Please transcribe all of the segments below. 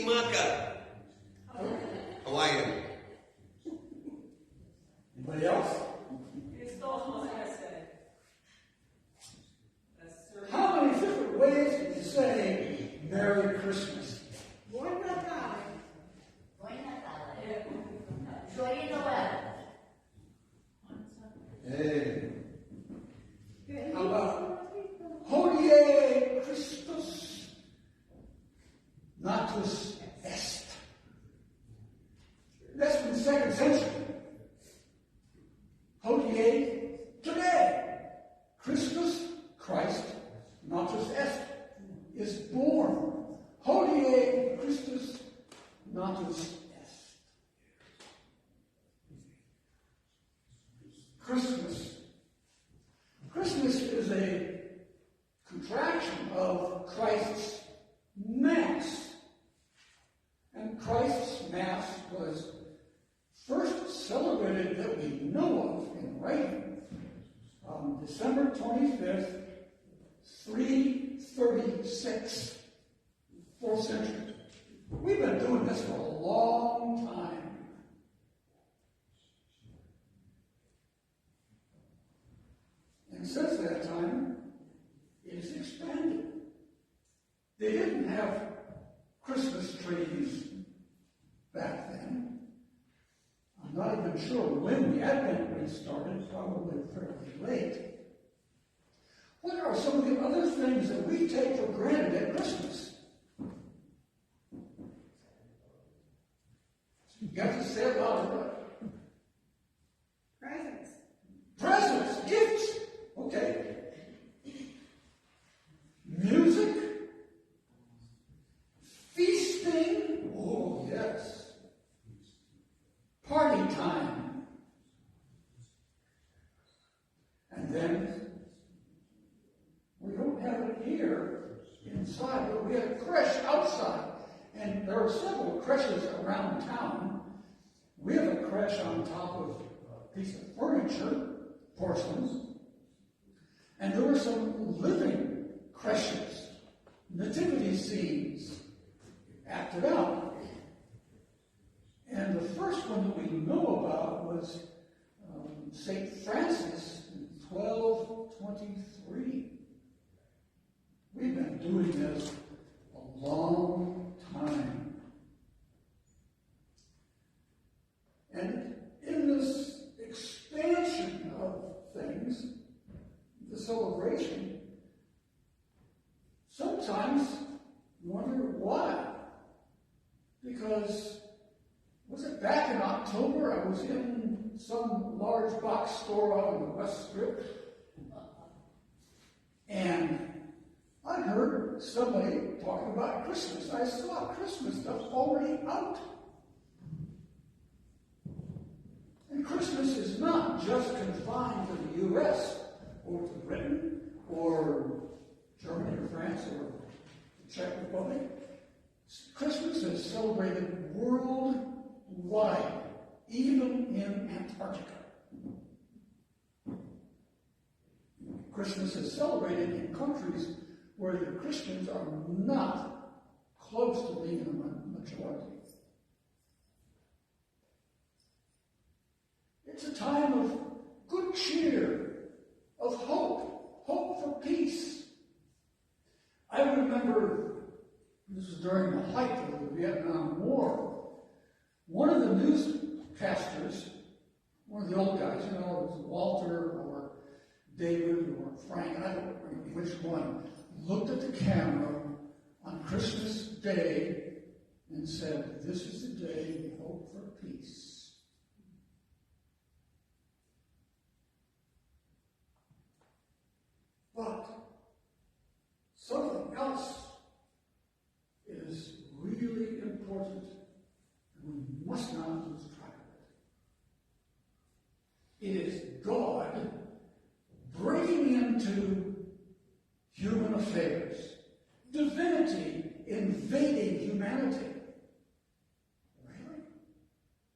Maka. Hawaiian. Anybody else? How many different ways can you say Merry Christmas? Buon Natale. Buon Natale. Joyeux Noël. Hey. How about Hodie Christus Natus Est? That's from the 2nd century. Hodie, today. Christus, Christ, Natus Est, is born. Hodie Christus Natus Est. Christmas. Christmas is a contraction of Christ's Mass. And Christ's Mass was first celebrated that we know of in writing on December 25th, 336, 4th century. We've been doing this for a long time. And since that time, it has expanded. They didn't have Christmas trees back then. I'm not even sure when the Advent wreath started, probably fairly late. What are some of the other things that we take for granted at Christmas? You got to say it louder. Presents. Presents, gifts. Okay. Music. Feasting. Oh, yes. Party time. And then, we don't have it here inside, but we have a creche outside. And there are several creches around town. We have a creche on top of a piece of furniture, porcelains. And there were some living creches, nativity scenes acted out. And the first one that we know about was St. Francis in 1223. We've been doing this a long time. And in this expansion of things, the celebration, sometimes you wonder why. Because, was it back in October? I was in some large box store out on the West Strip, and I heard somebody talking about Christmas. I saw Christmas stuff already out. And Christmas is not just confined to the U.S. or to Britain or Germany or France or the Czech Republic. Christmas is celebrated worldwide, even in Antarctica. Christmas is celebrated in countries where the Christians are not close to being a majority. It's a time of good cheer, of hope for peace. I remember, this was during the height of the Vietnam War, one of the newscasters, one of the old guys, it was Walter or David or Frank, I don't remember which one, looked at the camera on Christmas Day and said, "This is the day we hope for peace." But something else is really important, and we must not lose track of it. It is God breaking into human affairs, divinity invading humanity. Really?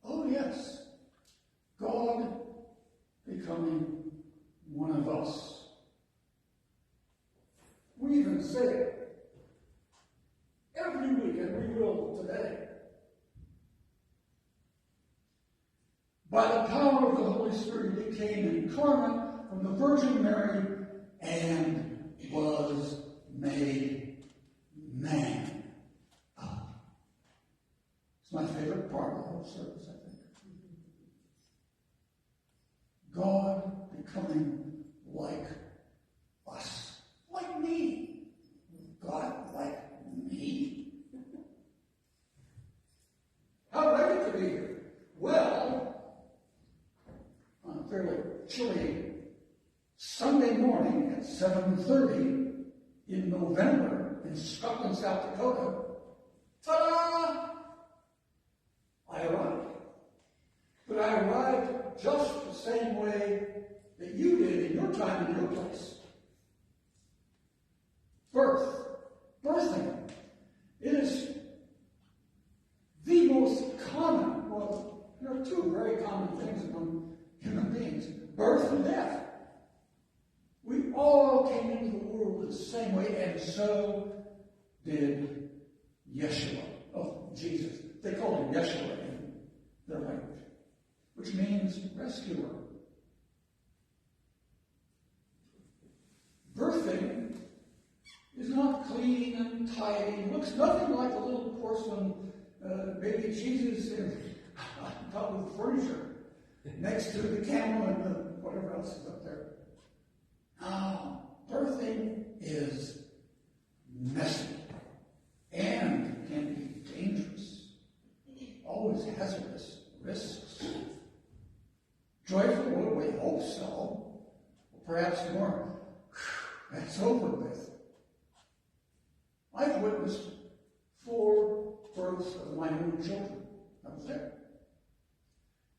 Oh, yes. God becoming one of us. We even say it every week and we will today. By the power of the Holy Spirit, he came incarnate from the Virgin Mary and was made man. It's my favorite part of the whole service, I think. God becoming like us, like me. God like me. How did I get to be here? Well, on a fairly chilly Sunday morning at 7:30 in November in Scotland, South Dakota, ta-da! I arrived. But I arrived just the same way that you did in your time and your place. Birthing. It is the most common, well, there are two very common things among human beings, birth and death. We all came into the world the same way, and so did Yeshua, Jesus. They called him Yeshua in their language, which means rescuer. Birthing is not clean and tidy. It looks nothing like a little porcelain baby Jesus on top of the furniture next to the camel and whatever else is up there. No, birthing is messy and can be dangerous. Always hazardous, risks. Joyful, well, we hope so. Perhaps more. That's over with. I've witnessed 4 births of my own children. I was there.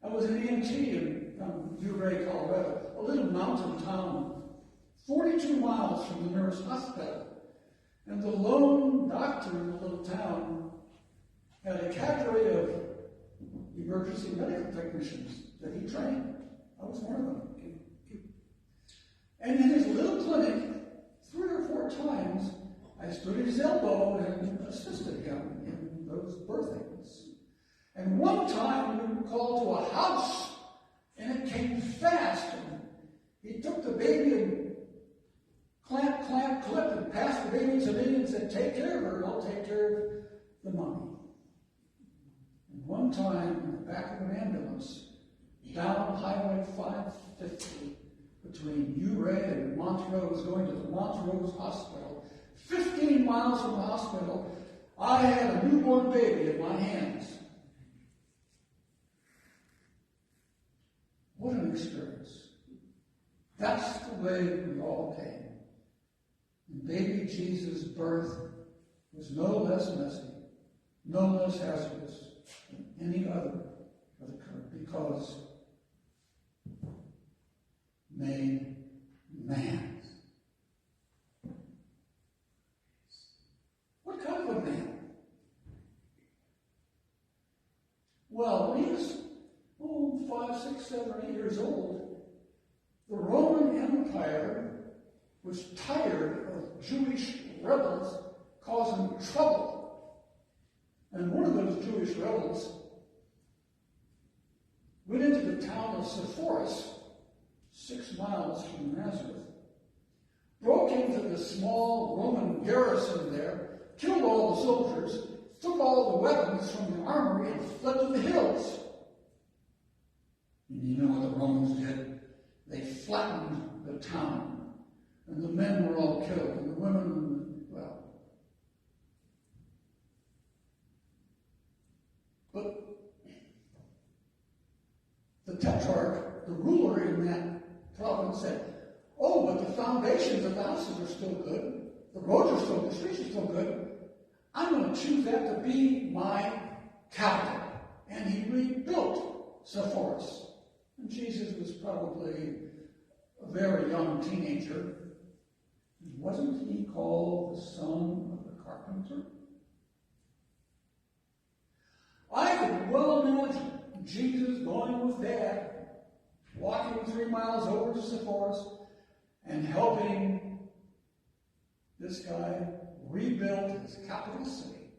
I was an EMT in Uray, Colorado, a little mountain town, 42 miles from the nearest hospital. And the lone doctor in the little town had a cadre of emergency medical technicians that he trained. I was one of them. And in his little clinic, 3 or 4 times, I stood at his elbow and assisted him in those birthings. And one time we were called to a house, and it came fast. And he took the baby and clipped, and passed the baby to me and said, "Take care of her, and I'll take care of the mommy." And one time, in the back of an ambulance, down Highway 550, between Uray and Montrose, going to the Montrose Hospital, 15 miles from the hospital, I had a newborn baby in my hands. What an experience. That's the way we all came. And baby Jesus' birth was no less messy, no less hazardous than any other that occurred, because made man. What kind of a man? Well, when he was 5, 6, 7, 8 years old, the Roman Empire was tired of Jewish rebels causing trouble. And one of those Jewish rebels went into the town of Sepphoris, 6 miles from Nazareth, broke into the small Roman garrison there, killed all the soldiers, took all the weapons from the armory, and fled to the hills. And you know what the Romans did? They flattened the town, and the men were all killed, and the women, well. But the tetrarch, the ruler in that province, said, "Oh, but the foundations of the houses are still good. The roads are still good. The streets are still good. I'm going to choose that to be my capital." And he rebuilt Sepphoris. And Jesus was probably a very young teenager. Wasn't he called the son of the carpenter? I could well imagine Jesus going with Dad, walking 3 miles over to Sepphoris, and helping this guy rebuild his capital city.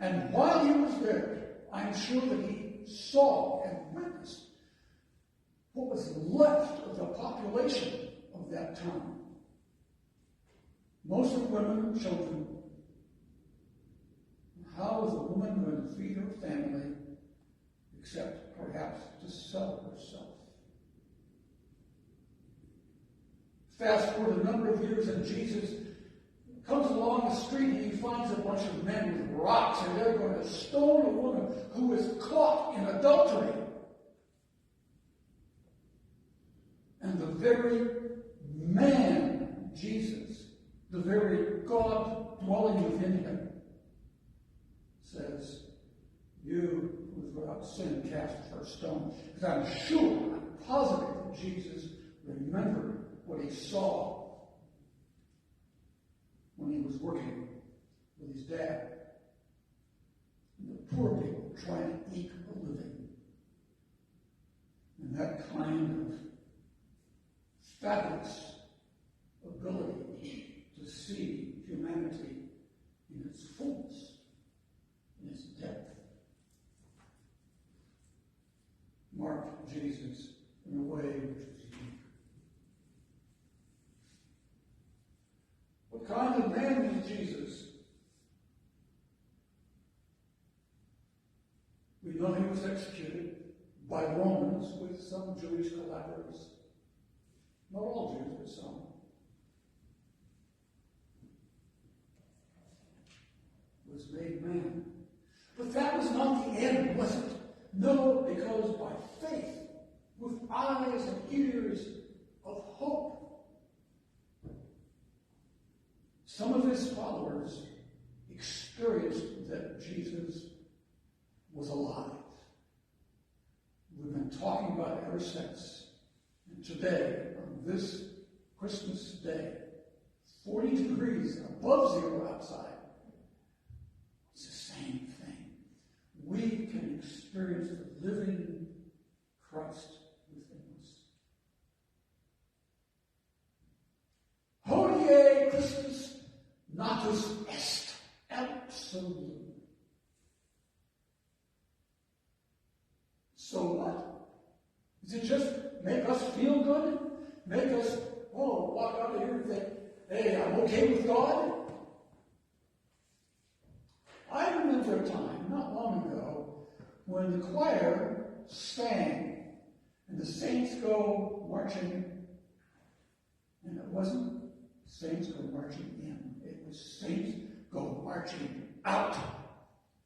And while he was there, I'm sure that he saw and witnessed what was left of the population of that town. Most of women and children. How is a woman going to feed her family except perhaps to sell herself? Fast forward a number of years, and Jesus comes along the street and he finds a bunch of men with rocks, and they're going to stone a woman who is caught in adultery. And the very man, Jesus, the very God dwelling within him, says, "You who is without sin, cast the first stone." Because I'm sure, I'm positive that Jesus remembered what he saw when he was working with his dad. And the poor people trying to eke a living. And that kind of fabulous ability to see humanity in its fullness, in its depth, marked Jesus in a way which was unique. What kind of man was Jesus? We know he was executed by Romans with some Jewish collaborators. Not all Jews, but some. Was made man. But that was not the end, was it? No, because by faith, with eyes and ears of hope, some of his followers experienced that Jesus was alive. We've been talking about it ever since. And today, on this Christmas day, 40 degrees above zero outside, it's the same thing. We can experience the living Christ within us. Hodie Christus natus est. Absolutely. So what? Does it just make us feel good? Make us, walk out of here and think, hey, I'm okay with God? I remember a time, not long ago, when the choir sang, and the saints go marching, and it wasn't saints go marching in, it was saints go marching out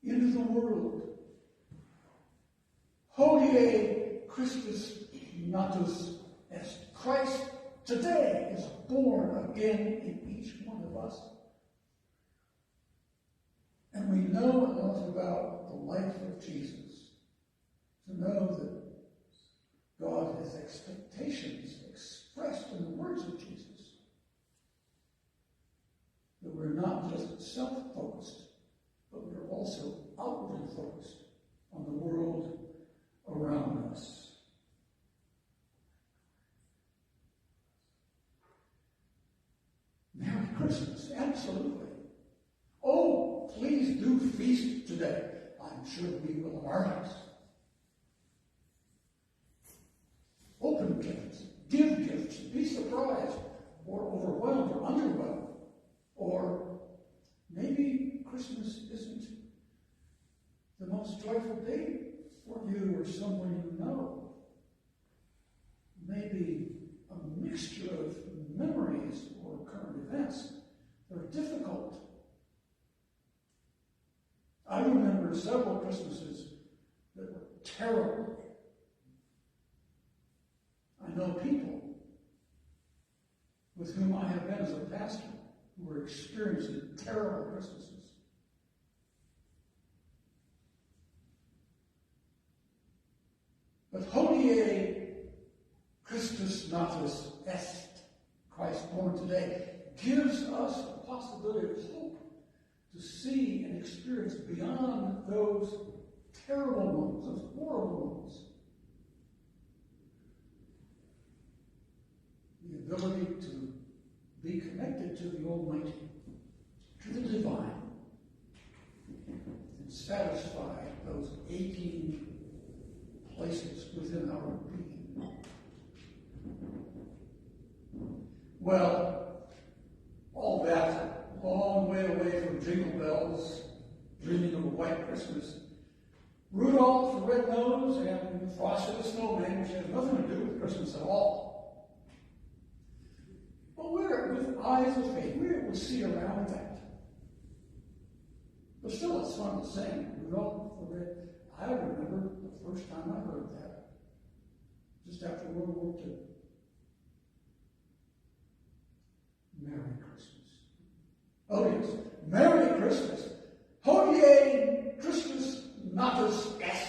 into the world. Hodie Christus natus est. Christ today is born again in each one of us. And we know enough about the life of Jesus to know that God has expectations expressed in the words of Jesus. That we're not just self-focused, but we're also outwardly focused on the world around us. Merry Christmas, absolutely. Oh, please do feast today. I'm sure we will in our house. Open gifts, give gifts, be surprised, or overwhelmed, or underwhelmed. Or maybe Christmas isn't the most joyful day for you or someone you know. Maybe a mixture of memories or current events that are difficult. I remember several Christmases that were terrible. I know people with whom I have been as a pastor who were experiencing terrible Christmases. But Hodie Christus natus est, Christ born today, gives us the possibility of hope to see and experience beyond those terrible moments, those horrible moments. The ability to be connected to the Almighty, to the divine, and satisfy those aching places within our being. Well, all that, long way away from jingle bells, dreaming of a white Christmas, Rudolph the Red-Nosed and Frosty the Snowman, which has nothing to do with Christmas at all. But we're, with eyes of faith, we're able to see around that. But still, it's fun to sing. Rudolph the Red. I remember the first time I heard that, just after World War II. Merry Christmas. Oh yes, Merry Christmas. Hodie Christmas natus est.